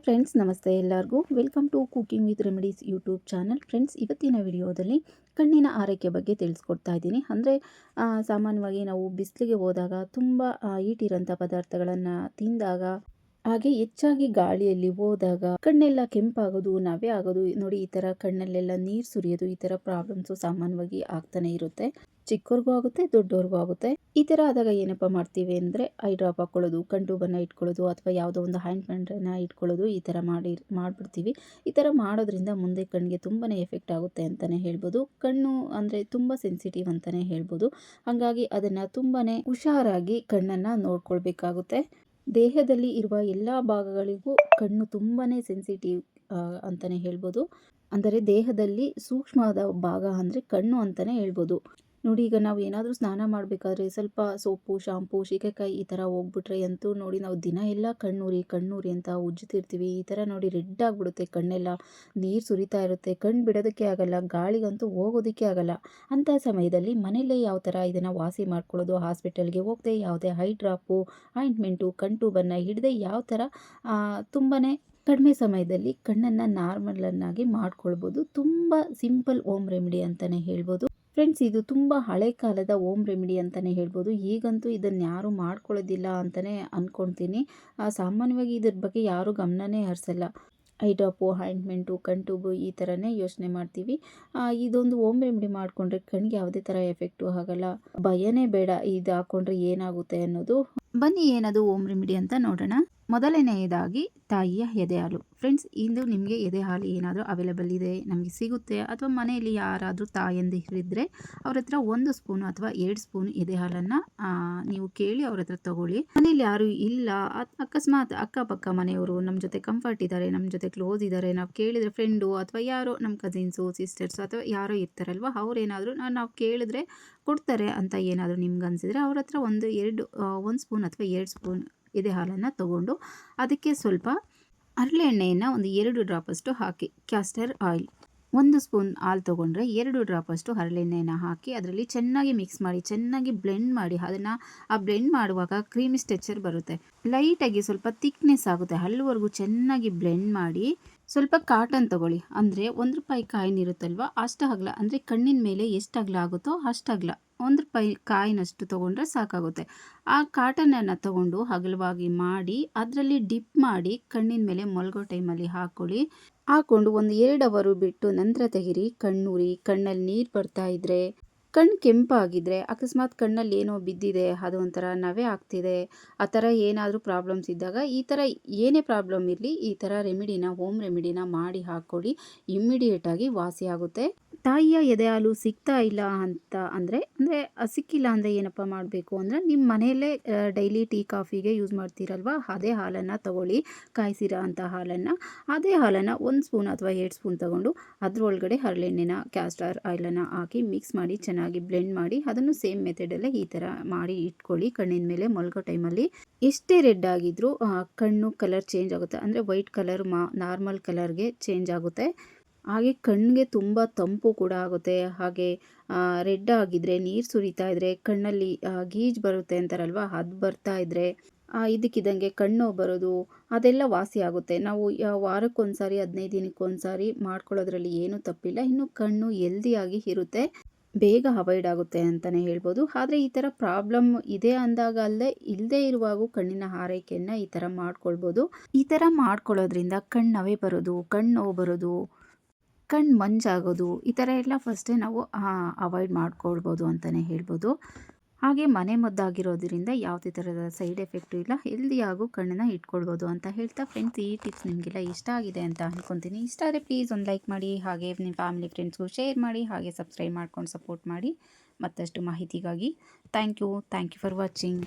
Hi friends, ನಮಸ್ತೆ ಎಲ್ಲರಿಗೂ. Welcome to cooking with remedies YouTube channel. Friends, ಇವತ್ತಿನ ವಿಡಿಯೋದಲ್ಲಿ ಕಣ್ಣಿನ ಆರೈಕೆ ಬಗ್ಗೆ ತಿಳಿಸ್ಕೊಡ್ತಾ ಇದ್ದೀನಿ. ಅಂದರೆ ಸಾಮಾನ್ಯವಾಗಿ ನಾವು ಬಿಸಿಲಿಗೆ ಹೋದಾಗ ತುಂಬ ಹೀಟ್ ಇರೋಂಥ ಪದಾರ್ಥಗಳನ್ನು ತಿಂದಾಗ, ಹಾಗೆ ಹೆಚ್ಚಾಗಿ ಗಾಳಿಯಲ್ಲಿ ಹೋದಾಗ ಕಣ್ಣೆಲ್ಲ ಕೆಂಪಾಗೋದು, ನವೆ ಆಗೋದು, ನೋಡಿ ಈ ಥರ ಕಣ್ಣಲ್ಲೆಲ್ಲ ನೀರು ಸುರಿಯೋದು, ಈ ಥರ ಪ್ರಾಬ್ಲಮ್ಸು ಸಾಮಾನ್ಯವಾಗಿ ಆಗ್ತಾನೆ ಇರುತ್ತೆ. ಚಿಕ್ಕವ್ರಿಗೂ ಆಗುತ್ತೆ, ದೊಡ್ಡವ್ರಿಗೂ ಆಗುತ್ತೆ. ಈ ಥರ ಆದಾಗ ಏನಪ್ಪ ಮಾಡ್ತೀವಿ ಅಂದರೆ ಐ ಡ್ರಾಪ್ ಹಾಕ್ಕೊಳ್ಳೋದು, ಕಣ್ಟೂಬನ್ನು ಇಟ್ಕೊಳ್ಳೋದು, ಅಥವಾ ಯಾವುದೋ ಒಂದು ಆಯಿಂಟ್ಮೆಂಟನ್ನು ಇಟ್ಕೊಳ್ಳೋದು, ಈ ಥರ ಮಾಡಿಬಿಡ್ತೀವಿ. ಈ ಥರ ಮಾಡೋದ್ರಿಂದ ಮುಂದೆ ಕಣ್ಣಿಗೆ ತುಂಬಾ ಎಫೆಕ್ಟ್ ಆಗುತ್ತೆ ಅಂತಲೇ ಹೇಳ್ಬೋದು. ಕಣ್ಣು ಅಂದರೆ ತುಂಬ ಸೆನ್ಸಿಟಿವ್ ಅಂತಲೇ ಹೇಳ್ಬೋದು. ಹಾಗಾಗಿ ಅದನ್ನು ತುಂಬಾ ಹುಷಾರಾಗಿ ಕಣ್ಣನ್ನು ನೋಡ್ಕೊಳ್ಬೇಕಾಗುತ್ತೆ. ದೇಹದಲ್ಲಿ ಇರುವ ಎಲ್ಲ ಭಾಗಗಳಿಗೂ ಕಣ್ಣು ತುಂಬಾ ಸೆನ್ಸಿಟಿವ್ ಅಂತಲೇ ಹೇಳ್ಬೋದು. ಅಂದರೆ ದೇಹದಲ್ಲಿ ಸೂಕ್ಷ್ಮವಾದ ಭಾಗ ಅಂದರೆ ಕಣ್ಣು ಅಂತಲೇ ಹೇಳ್ಬೋದು. ನೋಡಿ, ಈಗ ನಾವು ಏನಾದರೂ ಸ್ನಾನ ಮಾಡಬೇಕಾದ್ರೆ ಸ್ವಲ್ಪ ಸೋಪು, ಶಾಂಪು, ಸೀಗೆಕಾಯಿ ಈ ಥರ ಹೋಗ್ಬಿಟ್ರೆ ಅಂತೂ ನೋಡಿ ನಾವು ದಿನ ಎಲ್ಲ ಕಣ್ಣೂರಿ ಅಂತ ಉಜ್ಜುತ್ತಿರ್ತೀವಿ. ಈ ಥರ ನೋಡಿ ರೆಡ್ ಆಗಿಬಿಡುತ್ತೆ, ಕಣ್ಣೆಲ್ಲ ನೀರು ಸುರಿತಾ ಇರುತ್ತೆ, ಕಣ್ಣು ಬಿಡೋದಕ್ಕೆ ಆಗಲ್ಲ, ಗಾಳಿಗಂತೂ ಹೋಗೋದಕ್ಕೆ ಆಗಲ್ಲ. ಅಂಥ ಸಮಯದಲ್ಲಿ ಮನೆಯಲ್ಲೇ ಯಾವ ಥರ ಇದನ್ನು ವಾಸಿ ಮಾಡ್ಕೊಳ್ಳೋದು, ಹಾಸ್ಪಿಟಲ್ಗೆ ಹೋಗದೆ ಯಾವುದೇ ಐ ಡ್ರಾಪು, ಆಯಿಂಟ್ಮೆಂಟು, ಕಣ್ಟೂಬನ್ನು ಹಿಡದೆ ಯಾವ ಥರ ತುಂಬಾ ಕಡಿಮೆ ಸಮಯದಲ್ಲಿ ಕಣ್ಣನ್ನು ನಾರ್ಮಲನ್ನಾಗಿ ಮಾಡ್ಕೊಳ್ಬೋದು. ತುಂಬ ಸಿಂಪಲ್ ಹೋಮ್ ರೆಮಿಡಿ ಅಂತಲೇ ಹೇಳ್ಬೋದು. ಫ್ರೆಂಡ್ಸ್, ಇದು ತುಂಬ ಹಳೆ ಕಾಲದ ಹೋಮ್ ರೆಮಿಡಿ ಅಂತಲೇ ಹೇಳ್ಬೋದು. ಈಗಂತೂ ಇದನ್ನು ಯಾರೂ ಮಾಡ್ಕೊಳ್ಳೋದಿಲ್ಲ ಅಂತಲೇ ಅಂದ್ಕೊಳ್ತೀನಿ. ಸಾಮಾನ್ಯವಾಗಿ ಇದ್ರ ಬಗ್ಗೆ ಯಾರೂ ಗಮನನೇ ಹರಿಸಲ್ಲ. ಐ ಡ್ರಾಪು, ಆಯಿಂಟ್ಮೆಂಟು, ಕಣ್ಟೂಬು ಈ ಥರನೇ ಯೋಚನೆ ಮಾಡ್ತೀವಿ. ಇದೊಂದು ಹೋಮ್ ರೆಮಿಡಿ ಮಾಡಿಕೊಂಡ್ರೆ ಕಣ್ಣಿಗೆ ಯಾವುದೇ ಥರ ಎಫೆಕ್ಟು ಆಗಲ್ಲ, ಭಯನೇ ಬೇಡ ಇದು ಹಾಕ್ಕೊಂಡ್ರೆ ಏನಾಗುತ್ತೆ ಅನ್ನೋದು. ಬನ್ನಿ ಏನದು ಹೋಮ್ ರೆಮಿಡಿ ಅಂತ ನೋಡೋಣ. ಮೊದಲನೆಯದಾಗಿ ತಾಯಿಯ ಎದೆ ಹಾಲು. ಫ್ರೆಂಡ್ಸ್, ಇಂದು ನಿಮಗೆ ಎದೆ ಹಾಲು ಏನಾದರೂ ಅವೈಲೇಬಲ್ ಇದೆ, ನಮಗೆ ಸಿಗುತ್ತೆ, ಅಥವಾ ಮನೆಯಲ್ಲಿ ಯಾರಾದರೂ ತಾಯಂದಿರಿದ್ದರೆ ಅವ್ರ ಹತ್ರ 1 ಸ್ಪೂನು ಅಥವಾ 2 ಸ್ಪೂನು ಎದೆ ಹಾಲನ್ನು ನೀವು ಕೇಳಿ ಅವ್ರ ಹತ್ರ ತಗೊಳ್ಳಿ. ಮನೇಲಿ ಯಾರು ಇಲ್ಲ, ಅಕಸ್ಮಾತ್ ಅಕ್ಕಪಕ್ಕ ಮನೆಯವರು ನಮ್ಮ ಜೊತೆ ಕಂಫರ್ಟ್ ಇದ್ದಾರೆ, ನಮ್ಮ ಜೊತೆ ಕ್ಲೋಸ್ ಇದ್ದಾರೆ, ನಾವು ಕೇಳಿದರೆ ಫ್ರೆಂಡು ಅಥವಾ ಯಾರೋ ನಮ್ಮ ಕಸಿನ್ಸು, ಸಿಸ್ಟರ್ಸು ಅಥವಾ ಯಾರೋ ಇರ್ತಾರಲ್ವ, ಅವ್ರೇನಾದರೂ ನಾವು ಕೇಳಿದ್ರೆ ಕೊಡ್ತಾರೆ ಅಂತ ಏನಾದರೂ ನಿಮ್ಗೆ ಅನಿಸಿದ್ರೆ ಅವ್ರ ಹತ್ರ 1 ಸ್ಪೂನ್ ಅಥವಾ 2 ಸ್ಪೂನ್ ಎದೆ ಹಾಲನ್ನು ತಗೊಂಡು ಅದಕ್ಕೆ ಸ್ವಲ್ಪ ಹರಳೆ ಎಣ್ಣೆಯನ್ನು ಒಂದು 2 ಡ್ರಾಪಷ್ಟು ಹಾಕಿ, ಕ್ಯಾಸ್ಟರ್ ಆಯಿಲ್ 1 ಸ್ಪೂನ್ ಹಾಲು ತೊಗೊಂಡ್ರೆ 2 ಡ್ರಾಪಷ್ಟು ಹರಳೆಣ್ಣೆಯನ್ನು ಹಾಕಿ ಅದರಲ್ಲಿ ಚೆನ್ನಾಗಿ ಮಿಕ್ಸ್ ಮಾಡಿ, ಚೆನ್ನಾಗಿ ಬ್ಲೆಂಡ್ ಮಾಡಿ. ಅದನ್ನು ಬ್ಲೆಂಡ್ ಮಾಡುವಾಗ ಕ್ರೀಮಿ ಸ್ಟ್ರೆಚರ್ ಬರುತ್ತೆ, ಲೈಟಾಗಿ ಸ್ವಲ್ಪ ಥಿಕ್ನೆಸ್ ಆಗುತ್ತೆ, ಅಲ್ಲಿವರೆಗೂ ಚೆನ್ನಾಗಿ ಬ್ಲೆಂಡ್ ಮಾಡಿ. ಸ್ವಲ್ಪ ಕಾಟನ್ ತೊಗೊಳ್ಳಿ, ಅಂದರೆ ₹1 ಕಾಯಿನ್ ಇರುತ್ತಲ್ವ ಅಷ್ಟು ಅಗಲ, ಅಂದರೆ ಕಣ್ಣಿನ ಮೇಲೆ ಎಷ್ಟು ಅಗಲ ಆಗುತ್ತೋ ಅಷ್ಟು ಅಗಲ, ₹1 ಕಾಯಿನಷ್ಟು ತೊಗೊಂಡ್ರೆ ಸಾಕಾಗುತ್ತೆ. ಆ ಕಾಟನನ್ನು ತೊಗೊಂಡು ಅಗಲವಾಗಿ ಮಾಡಿ ಅದರಲ್ಲಿ ಡಿಪ್ ಮಾಡಿ ಕಣ್ಣಿನ ಮೇಲೆ ಮಲಗೋ ಟೈಮಲ್ಲಿ ಹಾಕ್ಕೊಂಡು ಒಂದು 2 ಅವರು ಬಿಟ್ಟು ನಂತರ ತೆಗೀರಿ. ಕಣ್ಣೂರಿ, ಕಣ್ಣಲ್ಲಿ ನೀರು ಬರ್ತಾ ಇದ್ದರೆ, ಕಣ್ಣು ಕೆಂಪಾಗಿದ್ದರೆ, ಅಕಸ್ಮಾತ್ ಕಣ್ಣಲ್ಲಿ ಏನೋ ಬಿದ್ದಿದೆ, ಅದು ಒಂಥರ ನವೆ ಆಗ್ತಿದೆ, ಆ ಥರ ಏನಾದರೂ ಪ್ರಾಬ್ಲಮ್ಸ್ ಇದ್ದಾಗ, ಈ ಥರ ಏನೇ ಪ್ರಾಬ್ಲಮ್ ಇರಲಿ ಈ ಥರ ಹೋಮ್ ರೆಮಿಡಿನ ಮಾಡಿ ಹಾಕ್ಕೊಳ್ಳಿ, ಇಮ್ಮಿಡಿಯೇಟಾಗಿ ವಾಸಿ ಆಗುತ್ತೆ. ತಾಯಿಯ ಎದೆ ಹಾಲು ಸಿಗ್ತಾ ಇಲ್ಲ ಅಂತ ಅಂದರೆ ಸಿಕ್ಕಿಲ್ಲ ಅಂದರೆ ಏನಪ್ಪ ಮಾಡಬೇಕು ಅಂದರೆ, ನಿಮ್ಮ ಮನೆಯಲ್ಲೇ ಡೈಲಿ ಟೀ ಕಾಫಿಗೆ ಯೂಸ್ ಮಾಡ್ತೀರಲ್ವ, ಅದೇ ಹಾಲನ್ನು ತಗೊಳ್ಳಿ, ಕಾಯಿಸಿರೋ ಅಂಥ ಹಾಲನ್ನು. ಅದೇ ಹಾಲನ್ನು 1 ಸ್ಪೂನ್ ಅಥವಾ 2 ಸ್ಪೂನ್ ತೊಗೊಂಡು ಅದರೊಳಗಡೆ ಹರಳೆಣ್ಣೆನ, ಕ್ಯಾಸ್ಟರ್ ಆಯಿಲನ್ನು ಹಾಕಿ ಮಿಕ್ಸ್ ಮಾಡಿ ಚೆನ್ನಾಗಿ ಬ್ಲೆಂಡ್ ಮಾಡಿ, ಅದನ್ನು ಸೇಮ್ ಮೆಥಡಲ್ಲೇ ಈ ಥರ ಮಾಡಿ ಇಟ್ಕೊಳ್ಳಿ. ಕಣ್ಣಿನ ಮೇಲೆ ಮಲಗೋ ಟೈಮಲ್ಲಿ ಎಷ್ಟೇ ರೆಡ್ ಆಗಿದ್ರೂ ಕಣ್ಣು ಕಲರ್ ಚೇಂಜ್ ಆಗುತ್ತೆ, ಅಂದರೆ ವೈಟ್ ಕಲರ್ ನಾರ್ಮಲ್ ಕಲರ್ಗೆ ಚೇಂಜ್ ಆಗುತ್ತೆ. ಹಾಗೆ ಕಣ್ಣಿಗೆ ತುಂಬ ತಂಪು ಕೂಡ ಆಗುತ್ತೆ. ಹಾಗೆ ರೆಡ್ ಆಗಿದ್ದರೆ, ನೀರು ಸುರಿತಾ ಇದ್ದರೆ, ಕಣ್ಣಲ್ಲಿ ಗೀಜು ಬರುತ್ತೆ ಅಂತಾರಲ್ವ, ಅದು ಬರ್ತಾ ಇದ್ದರೆ, ಇದಕ್ಕಿದ್ದಂಗೆ ಕಣ್ಣು ಬರೋದು ಅದೆಲ್ಲ ವಾಸಿ ಆಗುತ್ತೆ. ನಾವು ವಾರಕ್ಕೊಂದ್ಸಾರಿ 15 ದಿನಕ್ಕೊಂದ್ಸಾರಿ ಮಾಡ್ಕೊಳ್ಳೋದ್ರಲ್ಲಿ ಏನೂ ತಪ್ಪಿಲ್ಲ. ಇನ್ನು ಕಣ್ಣು ಹೆಲ್ದಿಯಾಗಿ ಇರುತ್ತೆ, ಬೇಗ ಅವಾಯ್ಡ್ ಆಗುತ್ತೆ ಅಂತಲೇ ಹೇಳ್ಬೋದು. ಆದರೆ ಈ ಥರ ಪ್ರಾಬ್ಲಮ್ ಇದೆ ಅಂದಾಗ ಅಲ್ಲದೆ ಇಲ್ಲದೇ ಇರುವಾಗೂ ಕಣ್ಣಿನ ಆರೈಕೆಯನ್ನು ಈ ಥರ ಮಾಡ್ಕೊಳ್ಬೋದು. ಈ ಥರ ಮಾಡ್ಕೊಳ್ಳೋದ್ರಿಂದ ಕಣ್ಣು ನವೆ ಬರೋದು, ಕಣ್ಣು ನೋವು ಬರೋದು, ಕಣ್ಣು ಮಂಜಾಗೋದು, ಈ ಥರ ಎಲ್ಲ ಫಸ್ಟೇ ನಾವು ಅವಾಯ್ಡ್ ಮಾಡ್ಕೊಳ್ಬೋದು ಅಂತಲೇ ಹೇಳ್ಬೋದು. ಹಾಗೆ ಮನೆ ಮದ್ದಾಗಿರೋದ್ರಿಂದ ಯಾವುದೇ ಥರದ ಸೈಡ್ ಎಫೆಕ್ಟು ಇಲ್ಲ, ಹೆಲ್ದಿಯಾಗೂ ಕಣ್ಣನ್ನು ಇಟ್ಕೊಳ್ಬೋದು ಅಂತ ಹೇಳ್ತಾ, ಫ್ರೆಂಡ್ಸ್, ಈ ಟಿಪ್ಸ್ ನಿಮಗೆಲ್ಲ ಇಷ್ಟ ಆಗಿದೆ ಅಂತ ಅಂದ್ಕೊತೀನಿ. ಇಷ್ಟ ಆದರೆ ಪ್ಲೀಸ್ ಒಂದು ಲೈಕ್ ಮಾಡಿ, ಹಾಗೆ ನಿಮ್ಮ ಫ್ಯಾಮಿಲಿ ಫ್ರೆಂಡ್ಸ್ಗೂ ಶೇರ್ ಮಾಡಿ, ಹಾಗೆ ಸಬ್ಸ್ಕ್ರೈಬ್ ಮಾಡ್ಕೊಂಡು ಸಪೋರ್ಟ್ ಮಾಡಿ ಮತ್ತಷ್ಟು ಮಾಹಿತಿಗಾಗಿ. Thank you for watching.